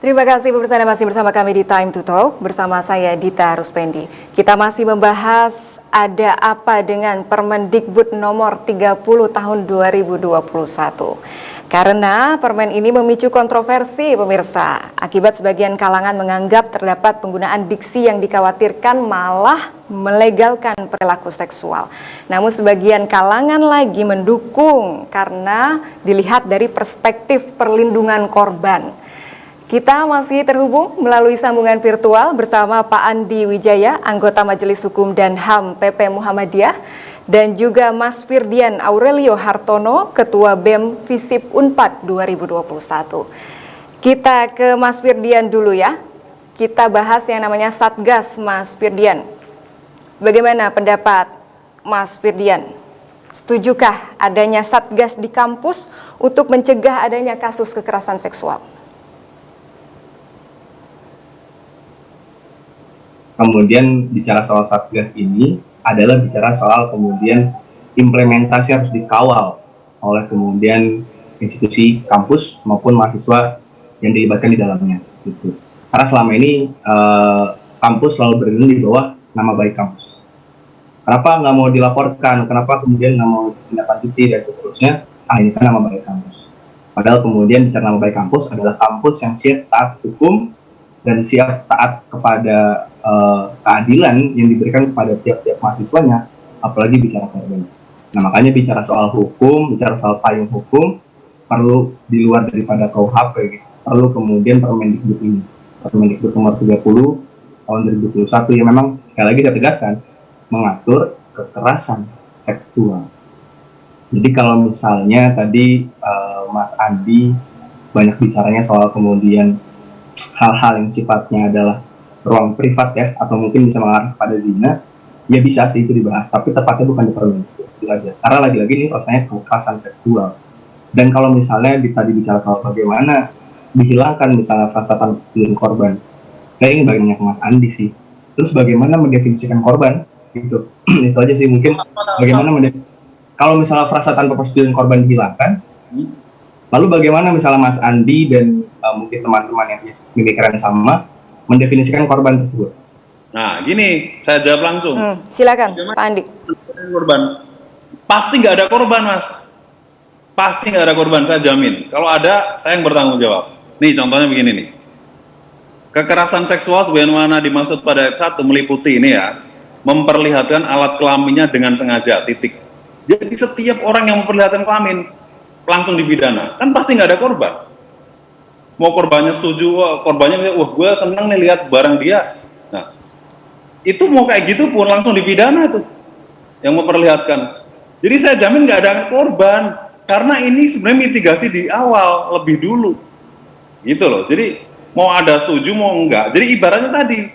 Terima kasih pemirsa, Anda masih bersama kami di Time to Talk bersama saya Dita Ruspendi. Kita masih membahas ada apa dengan Permendikbud nomor 30 tahun 2021. Karena permen ini memicu kontroversi pemirsa. Akibat sebagian kalangan menganggap terdapat penggunaan diksi yang dikhawatirkan malah melegalkan perilaku seksual. Namun sebagian kalangan lagi mendukung karena dilihat dari perspektif perlindungan korban. Kita masih terhubung melalui sambungan virtual bersama Pak Andi Wijaya, anggota Majelis Hukum dan HAM PP Muhammadiyah, dan juga Mas Firdian Aurelio Hartono, Ketua BEM Visip Unpad 2021. Kita ke Mas Firdian dulu ya. Kita bahas yang namanya Satgas, Mas Firdian. Bagaimana pendapat Mas Firdian? Setujukah adanya Satgas di kampus untuk mencegah adanya kasus kekerasan seksual? Kemudian bicara soal Satgas ini adalah bicara soal kemudian implementasi harus dikawal oleh kemudian institusi kampus maupun mahasiswa yang dilibatkan di dalamnya. Gitu. Karena selama ini kampus selalu berlindung di bawah nama baik kampus. Kenapa nggak mau dilaporkan? Kenapa kemudian nggak mau ditindaklanjuti dan seterusnya? Ini kan nama baik kampus. Padahal kemudian bicara nama baik kampus adalah kampus yang siap taat hukum dan siap taat kepada keadilan yang diberikan kepada tiap-tiap mahasiswanya, apalagi bicara korban. Nah, makanya bicara soal hukum, bicara soal payung hukum, perlu di luar daripada KUHP, gitu. Perlu kemudian Permendikbud ini, Permendikbud nomor 30 tahun 2021 yang memang, sekali lagi saya tegaskan, mengatur kekerasan seksual. Jadi kalau misalnya tadi Mas Andi banyak bicaranya soal kemudian hal-hal yang sifatnya adalah ruang privat ya, atau mungkin bisa mengarah pada zina, ya bisa sih itu dibahas, tapi tepatnya bukan di Permendikbud itu aja. Karena lagi-lagi ini rasanya kekerasan seksual. Dan kalau misalnya tadi bicara soal bagaimana dihilangkan misalnya perasaan korban, saya ingin bertanya ke Mas Andi sih, terus bagaimana mendefinisikan korban gitu. Itu aja sih mungkin bagaimana kalau misalnya frasa tanpa persetujuan korban dihilangkan, lalu bagaimana misalnya Mas Andi dan mungkin teman-teman yang punya pemikiran yang sama mendefinisikan korban tersebut? Nah, gini, saya jawab langsung. Silakan, Pak Andi. Korban, pasti nggak ada korban, Mas. Pasti nggak ada korban, saya jamin. Kalau ada, saya yang bertanggung jawab. Nih, contohnya begini nih. Kekerasan seksual sebagaimana dimaksud pada ayat 1 meliputi ini ya, memperlihatkan alat kelaminnya dengan sengaja, titik. Jadi setiap orang yang memperlihatkan kelamin langsung dipidana, kan pasti nggak ada korban. Mau korbannya setuju, korbannya wah gue seneng nih lihat barang dia. Nah, itu mau kayak gitu pun langsung dipidana tuh yang memperlihatkan. Jadi saya jamin nggak ada korban karena ini sebenarnya mitigasi di awal lebih dulu, gitu loh. Jadi mau ada setuju mau enggak. Jadi ibaratnya tadi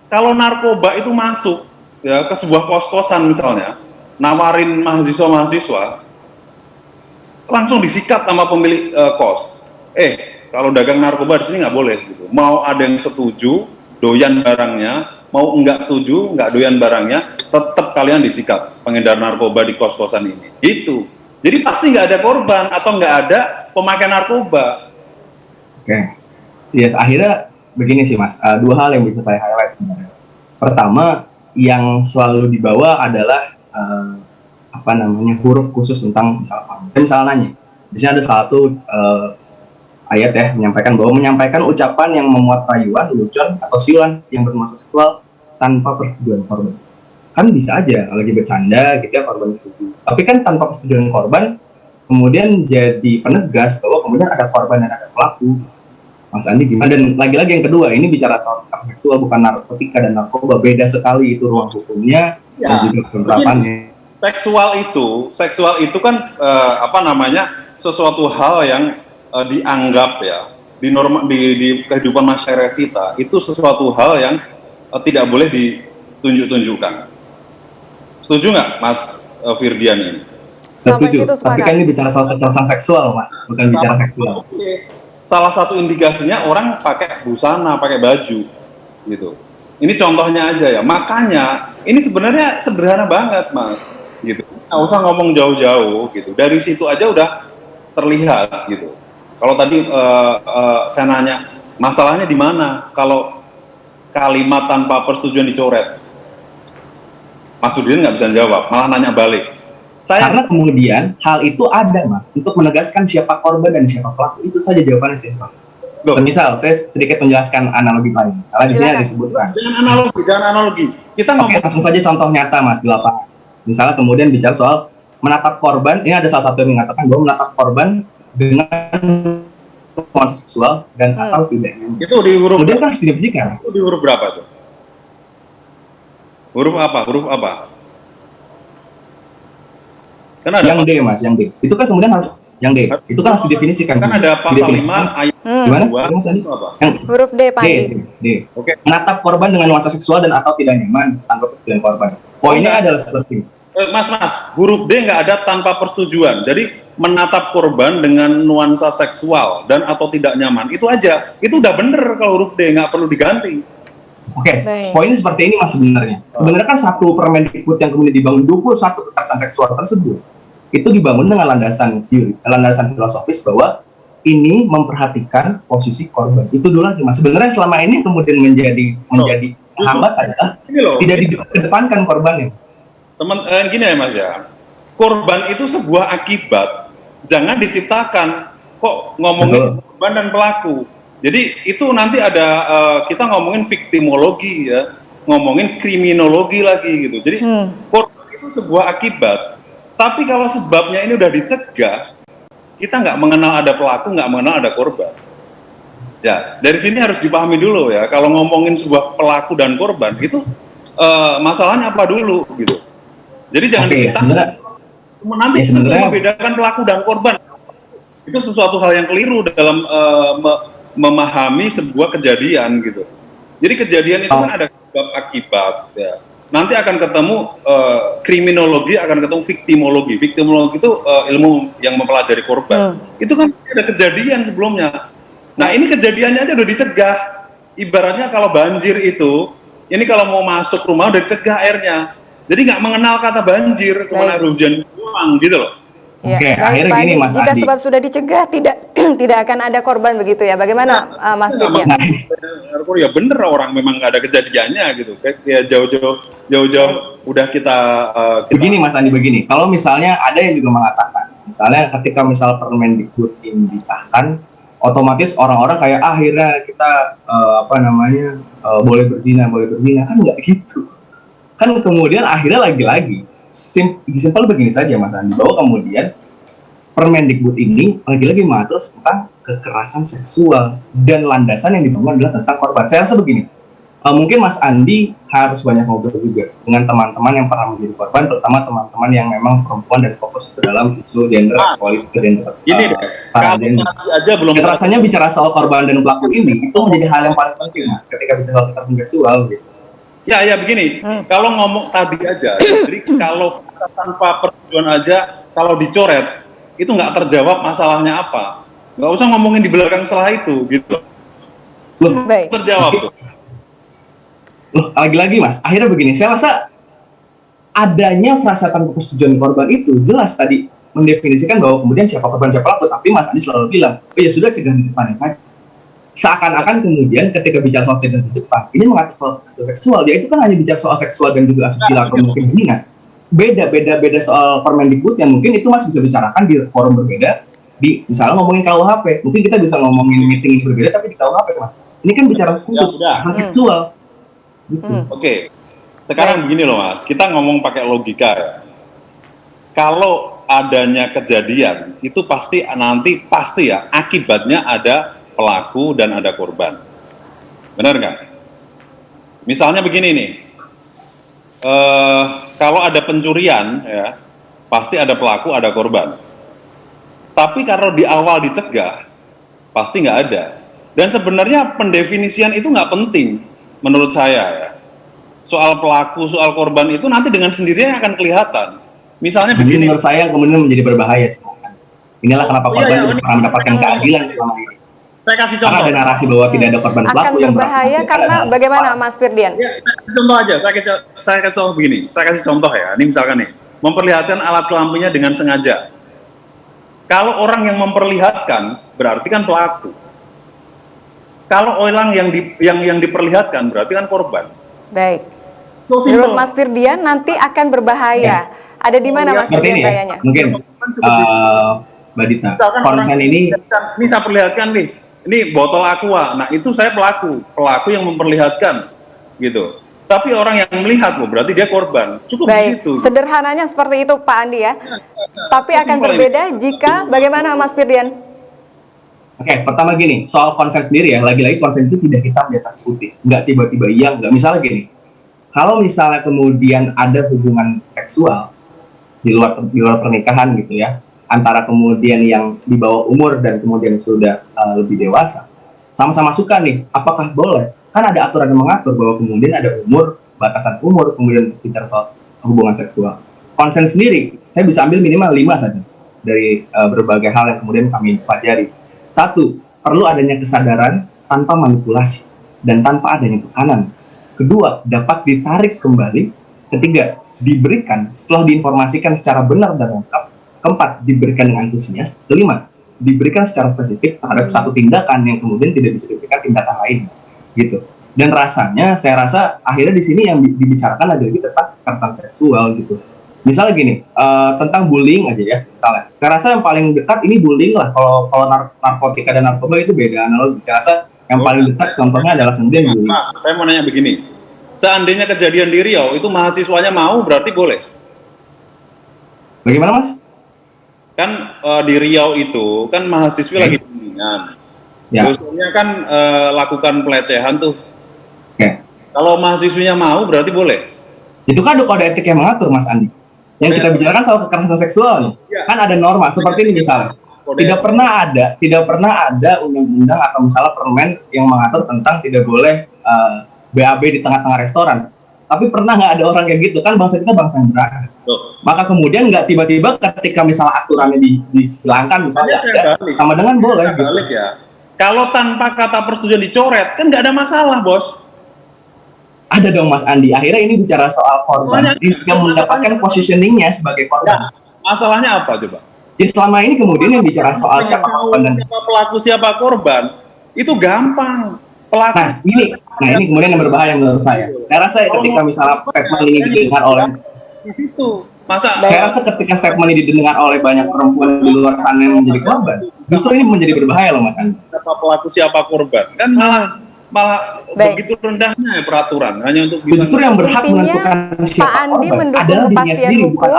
kalau narkoba itu masuk ya ke sebuah kos-kosan misalnya, nawarin mahasiswa langsung disikat sama pemilik kos. Kalau dagang narkoba di sini nggak boleh gitu. Mau ada yang setuju doyan barangnya, mau enggak setuju nggak doyan barangnya, tetap kalian disikat pengedar narkoba di kos-kosan ini. Gitu. Jadi pasti nggak ada korban atau nggak ada pemakai narkoba. Oke. Yes, akhirnya begini sih Mas. Dua hal yang bisa saya highlight sebenarnya. Pertama, yang selalu dibawa adalah huruf khusus tentang misalnya. Saya misalnya nanya, di sini ada satu ayat ya menyampaikan ucapan yang memuat rayuan, lelucon atau siulan yang bernuansa seksual tanpa persetujuan korban. Kan bisa aja lagi bercanda gitu ya korban setuju. Tapi kan tanpa persetujuan korban kemudian jadi penegas bahwa kemudian ada korban dan ada pelaku. Mas Andi gimana? Dan lagi-lagi yang kedua, ini bicara soal kekerasan seksual bukan narkotika dan narkoba, beda sekali itu ruang hukumnya dan juga penerapannya. Seksual itu kan sesuatu hal yang dianggap ya di kehidupan masyarakat kita itu sesuatu hal yang tidak boleh ditunjuk-tunjukkan. Setuju nggak, Mas Firdian ini? Setuju. Tapi kan ini bicara soal kekerasan seksual, Mas, bukan bicara seksual. Salah satu indikasinya orang pakai busana, pakai baju, gitu. Ini contohnya aja ya. Makanya ini sebenarnya sederhana banget, Mas. Gitu. Nggak usah ngomong jauh-jauh, gitu. Dari situ aja udah terlihat, gitu. Kalau tadi saya nanya Masalahnya di mana kalau kalimat tanpa persetujuan dicoret? Mas Udin nggak bisa jawab, malah nanya balik. Karena kemudian hal itu ada, Mas, untuk menegaskan siapa korban dan siapa pelaku. Itu saja jawabannya sih, Pak. Semisal saya sedikit menjelaskan analogi lain. Misalnya di sini ada disebutkan. Jangan analogi. Kita Oke, langsung saja contoh nyata, Mas, di lapangan. Misalnya kemudian bicara soal menatap korban. Ini ada salah satu yang mengatakan bahwa menatap korban dengan nuansa seksual dan atau tidak. Itu di huruf. Kemudian kan harus dibuktikan. Itu di huruf berapa tuh? Huruf apa? Kan ada Yang D, Mas, yang D. Itu kan kemudian harus yang D. Itu kan harus didefinisikan. Kan ada pasal 5 ayat Gimana? 2 Tadi? apa? Yang Huruf D, Pak Andi. D. Oke. Menatap korban dengan nuansa seksual dan atau tidak nyaman tanpa persetujuan korban. Poinnya adalah seperti ini. Mas, huruf D nggak ada tanpa persetujuan. Jadi menatap korban dengan nuansa seksual dan atau tidak nyaman, itu aja. Itu udah bener kalau huruf D, nggak perlu diganti. Oke, Baik. poinnya seperti ini, Mas, sebenarnya. Sebenarnya kan satu Permendikbud yang kemudian dibangun 21 kekerasan seksual tersebut itu dibangun dengan landasan filosofis bahwa ini memperhatikan posisi korban. Itu dulu lagi, Mas. Sebenarnya selama ini kemudian menjadi hambat adalah Ini loh, tidak dikedepankan korbannya. Gini ya Mas ya, korban itu sebuah akibat, jangan diciptakan. Kok ngomongin korban dan pelaku. Jadi itu nanti ada kita ngomongin viktimologi ya, ngomongin kriminologi lagi gitu. Jadi korban itu sebuah akibat. Tapi kalau sebabnya ini udah dicegah, kita nggak mengenal ada pelaku, nggak mengenal ada korban. Ya, dari sini harus dipahami dulu ya. Kalau ngomongin sebuah pelaku dan korban itu masalahnya apa dulu gitu. Jadi jangan diciptakan. Nanti sebenarnya membedakan pelaku dan korban itu sesuatu hal yang keliru dalam memahami sebuah kejadian gitu. Jadi kejadian itu kan ada sebab akibat ya. Nanti akan ketemu kriminologi, akan ketemu viktimologi. Viktimologi itu ilmu yang mempelajari korban. Itu kan ada kejadian sebelumnya. Nah ini kejadiannya aja udah dicegah. Ibaratnya kalau banjir itu, ini kalau mau masuk rumah udah dicegah airnya. Jadi nggak mengenal kata banjir, cuma air hujan doang gitu loh. Ya, Oke, baik, akhirnya Pak gini, Andi, Mas jika Adi. sebab sudah dicegah tidak akan ada korban begitu ya. Bagaimana Mas Dirjen? Ya bener orang memang nggak ada kejadiannya gitu. Kayak jauh-jauh udah kita begini Mas Andi, begini. Kalau misalnya ada yang juga mengatakan, misalnya ketika misal Permendikbud ini disahkan, otomatis orang-orang kayak akhirnya kita boleh berzina kan nggak gitu. Kan kemudian akhirnya lagi-lagi simpel begini saja Mas Andi, bahwa kemudian Permendikbud ini lagi-lagi mengatur tentang kekerasan seksual dan landasan yang dibangun adalah tentang korban. Saya rasa begini, mungkin Mas Andi harus banyak ngobrol juga dengan teman-teman yang pernah menjadi korban, terutama teman-teman yang memang perempuan dan fokus ke dalam isu gender, politik gender. Ini deh, kamu aja belum. Rasanya bicara soal korban dan pelaku ini itu menjadi hal yang paling penting Mas, ketika bicara soal kekerasan seksual gitu. Ya begini, kalau ngomong tadi aja, jadi kalau tanpa persetujuan aja, kalau dicoret, itu nggak terjawab masalahnya apa. Nggak usah ngomongin di belakang setelah itu, gitu. Loh, terjawab tuh. Loh, lagi-lagi Mas, akhirnya begini, saya rasa adanya frasa tanpa persetujuan korban itu jelas tadi mendefinisikan bahwa kemudian siapa korban siapa pelaku, tapi Mas Andi selalu bilang, oh ya sudah cegah di depannya saja. Seakan-akan kemudian ketika bicara soal cegah di depan, ini mengatur soal seksual, ya itu kan hanya bicara soal seksual dan juga asusila atau mungkin zina. Beda soal Permendikbud yang mungkin itu Mas bisa bicarakan di forum berbeda, di misalnya ngomongin KUHP, mungkin kita bisa ngomongin meeting berbeda tapi di KUHP Mas. Ini kan bicara khusus tentang seksual. Gitu. Oke. Sekarang begini loh Mas, kita ngomong pakai logika ya. Kalau adanya kejadian itu pasti ya akibatnya ada pelaku dan ada korban. Benar nggak? Misalnya begini nih, kalau ada pencurian ya pasti ada pelaku ada korban. Tapi kalau di awal dicegah pasti nggak ada. Dan sebenarnya pendefinisian itu nggak penting menurut saya ya. Soal pelaku, soal korban itu nanti dengan sendirinya akan kelihatan. Misalnya begini. Menurut saya kemudian menjadi berbahaya. Inilah kenapa korban pernah mendapatkan keadilan selama ini. Saya kasih contoh. Karena ada narasi bahwa tidak ada korban pelaku akan yang berbahaya karena bagaimana Mas Firdian? Ya, contoh aja, saya kasih contoh begini. Saya kasih contoh ya. Ini misalkan nih, memperlihatkan alat kelaminnya dengan sengaja. Kalau orang yang memperlihatkan berarti kan pelaku. Kalau orang yang diperlihatkan berarti kan korban. Baik. So simple. Menurut Mas Firdian nanti akan berbahaya. Ada di mana Mas Seperti Firdian ini ya, bahayanya? mungkin Mbak Dita, Misalkan konsen ini ini saya perlihatkan nih, ini botol aqua. Nah itu saya pelaku yang memperlihatkan, gitu. Tapi orang yang melihat, berarti dia korban. Cukup di Baik, situ. sederhananya seperti itu Pak Andi ya. Tapi akan Simpel berbeda jika bagaimana Mas Firdian? Oke, pertama gini, soal konsen sendiri ya, lagi-lagi konsen itu tidak hitam di atas putih, nggak tiba-tiba iya, nggak. Misalnya gini, kalau misalnya kemudian ada hubungan seksual di luar pernikahan gitu ya, antara kemudian yang di bawah umur dan kemudian sudah lebih dewasa, sama-sama suka nih, apakah boleh? Kan ada aturan yang mengatur bahwa kemudian ada umur, batasan umur, kemudian bicara soal hubungan seksual. Konsen sendiri, saya bisa ambil minimal 5 saja dari berbagai hal yang kemudian kami pelajari. Satu, perlu adanya kesadaran tanpa manipulasi dan tanpa adanya tekanan. Kedua, dapat ditarik kembali. Ketiga, diberikan setelah diinformasikan secara benar dan lengkap. Keempat, diberikan dengan antusias. Kelima, diberikan secara spesifik terhadap satu tindakan yang kemudian tidak bisa diberikan tindakan lain, gitu. Dan rasanya, saya rasa akhirnya di sini yang dibicarakan lagi-lagi tentang kekerasan seksual, gitu. Misalnya gini, tentang bullying aja ya, misalnya. Saya rasa yang paling dekat ini bullying lah. Kalau narkotika dan narkoba itu beda analogi. Saya rasa yang paling dekat contohnya adalah kemudian bullying. Mas, saya mau nanya begini. Seandainya kejadian di Riau, itu mahasiswanya mau, berarti boleh? Bagaimana, Mas? Kan di Riau itu, kan mahasiswa lagi bimbingan. Ya. Dosennya kan lakukan pelecehan tuh. Oke. Kalau mahasiswinya mau, berarti boleh? Itu kan ada kode etik yang mengatur, Mas Andi. Yang kita bicarakan soal kekerasan seksual nih. Kan ada norma seperti ini misalnya. Tidak pernah ada undang-undang atau misalnya permen yang mengatur tentang tidak boleh BAB di tengah-tengah restoran. Tapi pernah nggak ada orang kayak gitu? Kan bangsa kita bangsa yang beragam. Maka kemudian nggak tiba-tiba ketika misalnya aturannya dihilangkan misalnya ada, sama dengan boleh. Balik ya. Kalau tanpa kata persetujuan dicoret, kan nggak ada masalah, bos. Ada dong Mas Andi. Akhirnya ini bicara soal korban yang mendapatkan positioningnya sebagai korban. Masalahnya apa coba? Ya selama ini kemudian yang bicara soal siapa korban dan siapa pelaku siapa korban itu gampang. Pelaku. Nah ini kemudian yang berbahaya menurut saya. Saya rasa ketika misalnya statement ini didengar oleh di situ. Saya rasa ketika statement ini didengar oleh banyak perempuan di luar sana yang menjadi korban, justru ini menjadi berbahaya loh Mas Andi. Siapa pelaku siapa korban? Kan malah begitu rendahnya peraturan hanya untuk justru yang berhak menentukan siapa Pak Andi korban mendukung kepastian hukum,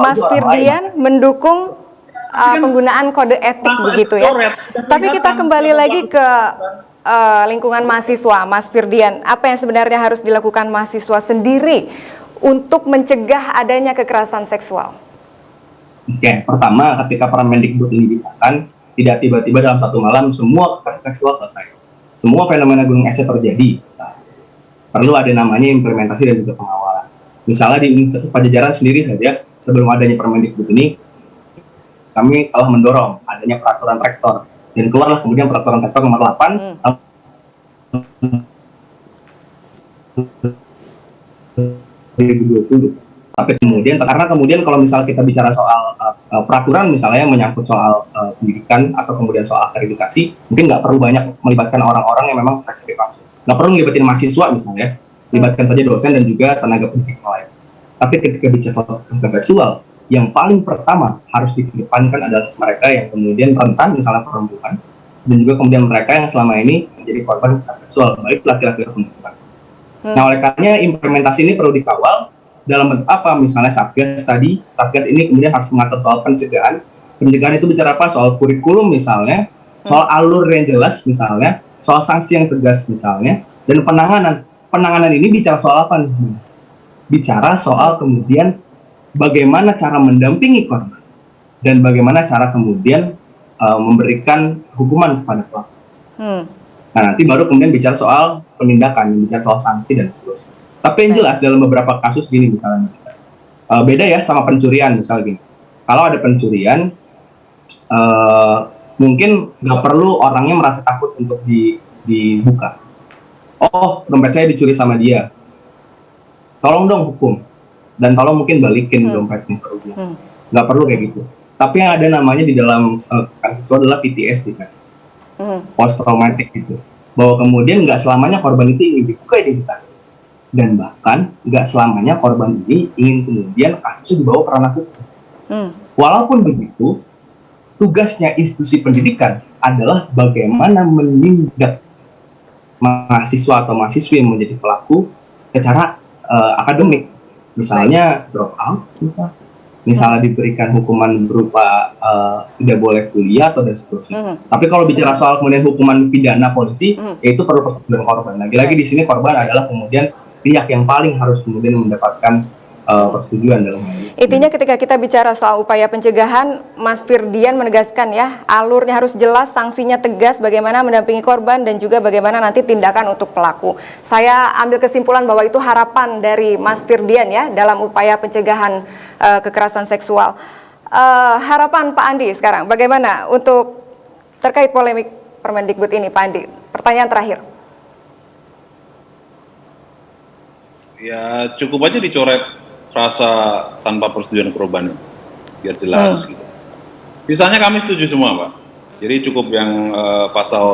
Mas Firdian mendukung penggunaan kode etik begitu ya. Tapi kita kembali lagi ke lingkungan mahasiswa, Mas Firdian. Apa yang sebenarnya harus dilakukan mahasiswa sendiri untuk mencegah adanya kekerasan seksual? Oke, pertama ketika Permendikbud ini disahkan, tidak tiba-tiba dalam satu malam semua kekerasan seksual selesai. Semua fenomena gunung es terjadi. Perlu ada namanya implementasi dan juga pengawalan. Misalnya di Universitas Pajajaran sendiri saja, sebelum adanya Permendikbud ini, kami telah mendorong adanya peraturan rektor. Dan keluarlah kemudian peraturan rektor nomor 8 2020. Tapi kemudian, karena kemudian kalau misalnya kita bicara soal peraturan misalnya yang menyangkut soal pendidikan atau kemudian soal akreditasi, mungkin nggak perlu banyak melibatkan orang-orang yang memang spesifik langsung. Nggak perlu melibatkan mahasiswa misalnya, libatkan saja dosen dan juga tenaga pendidik lain. Tapi ketika bicara soal kekerasan seksual, yang paling pertama harus dikedepankan adalah mereka yang kemudian rentan, misalnya perempuan, dan juga kemudian mereka yang selama ini menjadi korban kekerasan seksual, baik laki-laki atau perempuan. Nah, oleh karenanya implementasi ini perlu dikawal dalam bentuk apa? Misalnya Satgas tadi, Satgas ini kemudian harus mengatur soal pencegahan. Pencegahan itu bicara apa? Soal kurikulum misalnya, soal alur yang jelas misalnya, soal sanksi yang tegas misalnya, dan penanganan. Penanganan ini bicara soal apa? Bicara soal kemudian bagaimana cara mendampingi korban dan bagaimana cara kemudian memberikan hukuman kepada pelaku. Nah, nanti baru kemudian bicara soal penindakan, bicara soal sanksi dan seterusnya. Tapi yang jelas dalam beberapa kasus gini misalnya, beda ya sama pencurian misalnya gini. Kalau ada pencurian, mungkin nggak perlu orangnya merasa takut untuk dibuka. Oh, dompet saya dicuri sama dia. Tolong dong hukum. Dan tolong mungkin balikin dompetnya ke dia. Nggak perlu kayak gitu. Tapi yang ada namanya di dalam kasus itu adalah PTSD kan. Post traumatic gitu. bahwa kemudian nggak selamanya korban itu ingin dibuka identitas, dan bahkan nggak selamanya korban ini ingin kemudian kasusnya dibawa ke ranah hukum. Walaupun begitu, tugasnya institusi pendidikan adalah bagaimana menindak mahasiswa atau mahasiswi yang menjadi pelaku secara akademik, misalnya drop out, misalnya diberikan hukuman berupa tidak boleh kuliah atau dan seterusnya. Tapi kalau bicara soal kemudian hukuman pidana polisi, yaitu perlu persetujuan korban. Lagi-lagi di sini korban adalah kemudian pihak yang paling harus kemudian mendapatkan persetujuan dalam hal ini. Intinya ketika kita bicara soal upaya pencegahan, Mas Firdian menegaskan ya, alurnya harus jelas, sanksinya tegas, bagaimana mendampingi korban dan juga bagaimana nanti tindakan untuk pelaku. Saya ambil kesimpulan bahwa itu harapan dari Mas Firdian ya dalam upaya pencegahan kekerasan seksual. Harapan Pak Andi sekarang, bagaimana untuk terkait polemik Permendikbud ini, Pak Andi? Pertanyaan terakhir. Ya cukup aja dicoret rasa tanpa persetujuan korban, biar jelas gitu. Misalnya kami setuju semua, Pak. Jadi cukup yang pasal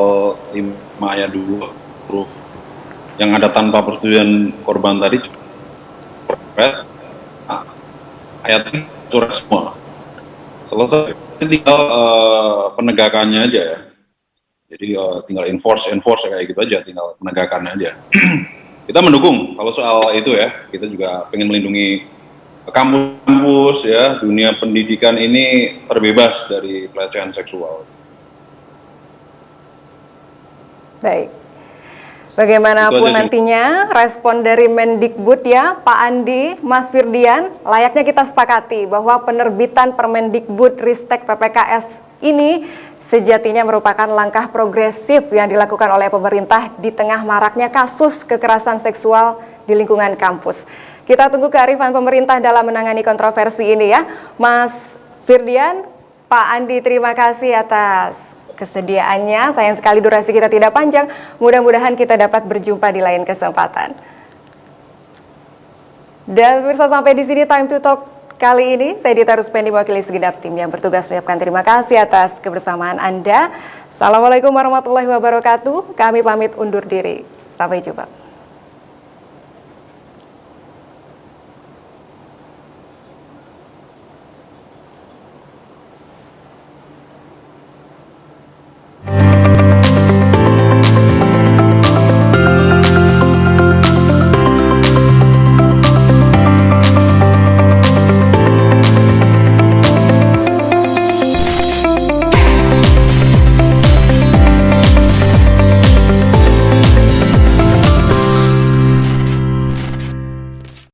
5 ayat 2 huruf yang ada tanpa persetujuan korban tadi, ayatnya coret semua. Selesai, tinggal penegakannya aja ya. Jadi tinggal enforce kayak gitu aja, tinggal penegakannya aja. Kita mendukung kalau soal itu ya, kita juga pengen melindungi kampus ya, dunia pendidikan ini terbebas dari pelecehan seksual. Baik. Bagaimanapun nantinya respon dari Mendikbud ya, Pak Andi, Mas Firdian, layaknya kita sepakati bahwa penerbitan Permendikbud Ristek PPKS ini sejatinya merupakan langkah progresif yang dilakukan oleh pemerintah di tengah maraknya kasus kekerasan seksual di lingkungan kampus. Kita tunggu kearifan pemerintah dalam menangani kontroversi ini ya. Mas Firdian, Pak Andi, terima kasih atas kesediaannya. Sayang sekali durasi kita tidak panjang. Mudah-mudahan kita dapat berjumpa di lain kesempatan. Dan pemirsa, sampai di sini Time to Talk kali ini. Saya Dita Ruspendi, mewakili segenap tim yang bertugas mengucapkan terima kasih atas kebersamaan Anda. Assalamualaikum warahmatullahi wabarakatuh. Kami pamit undur diri. Sampai jumpa.